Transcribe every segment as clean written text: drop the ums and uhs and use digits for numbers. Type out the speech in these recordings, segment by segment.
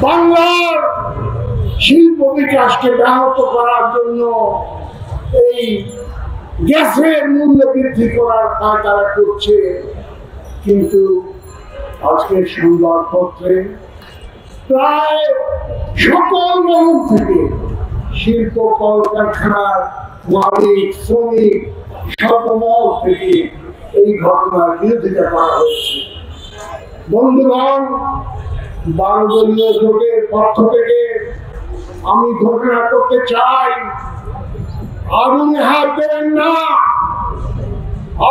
বাংলার শিল্প বিকাশকে ব্যাহত করার জন্য এই গ্যাসের মূল্য বৃদ্ধি করার কাজ তারা করছে। কিন্তু আজকের সংবাদপত্রে প্রায় সকল মহল থেকে শিল্প কলকারখানার মালিক শ্রমিক সর্বমহল থেকে এই ঘটনার বিরোধিতা করা হয়েছে। বন্ধুগণ, 12 দলীয় জোটের পক্ষ থেকে আমি ঘোষণা করতে চাই, আগুনে হাত দেবেন না।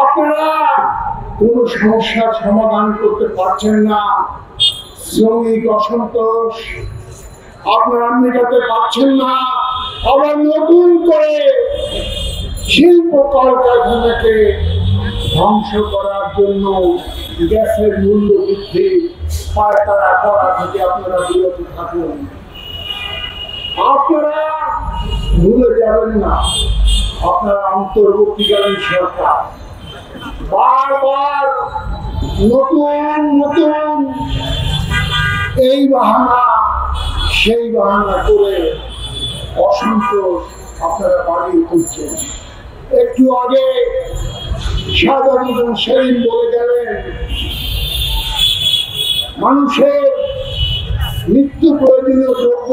আপনারা কোন সমস্যার সমাধান করতে পারছেন না। শ্রমিক অসন্তোষ আপনারা মেটাতে পারছেন না। আবার নতুন করে শিল্প কলকারখানাকে ধ্বংস করার জন্য গ্যাসের মূল্য বৃদ্ধি পায়তারা করা থেকে আপনারা বিরত থাকুন। আপনারা ভুলে যাবেন না, আপনারা অন্তর্বর্তীকালীন সরকার বারবার নতুন নতুন এই বাহানা সেই বাহানা করে অসন্তোষ আপনারা বাড়িয়ে তুলছেন। একটু আগে সাধারণ সেদিন বলে গেলেন, মানুষের নিত্য প্রয়োজনীয় দ্রব্য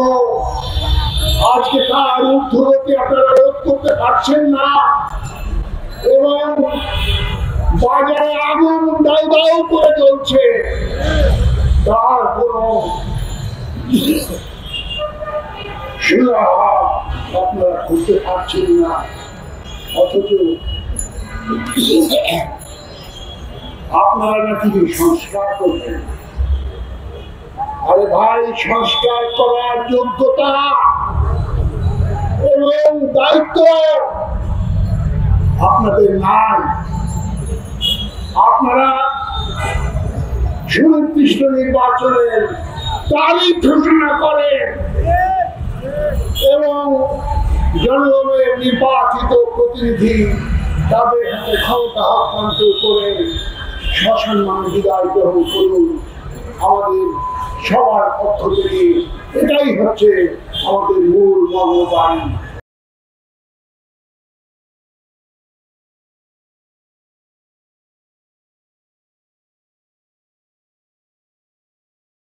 আজকে তার ঊর্ধ্বগতি আপনারা রোধ করতে পারছেন না এবং বাজারে আগুন দাউ দাউ করে চলছে, তার কোন আপনারা করতে পারছেন না। অথচ আপনারা নাকি সংস্কার করবেন। আরে ভাই, সংস্কার করার যোগ্যতা এবং দায়িত্ব আপনাদের নাই। আপনারা সুনির্দিষ্ট নির্বাচনের তারিখ ঘোষণা করেন এবং জনগণের নির্বাচিত প্রতিনিধি তাদের হাতে ক্ষমতা হস্তান্তর করে সসম্মানে বিদায় গ্রহণ করুন। আমাদের সবার পক্ষ থেকে এটাই হচ্ছে আমাদের মূল মর্মবাণী।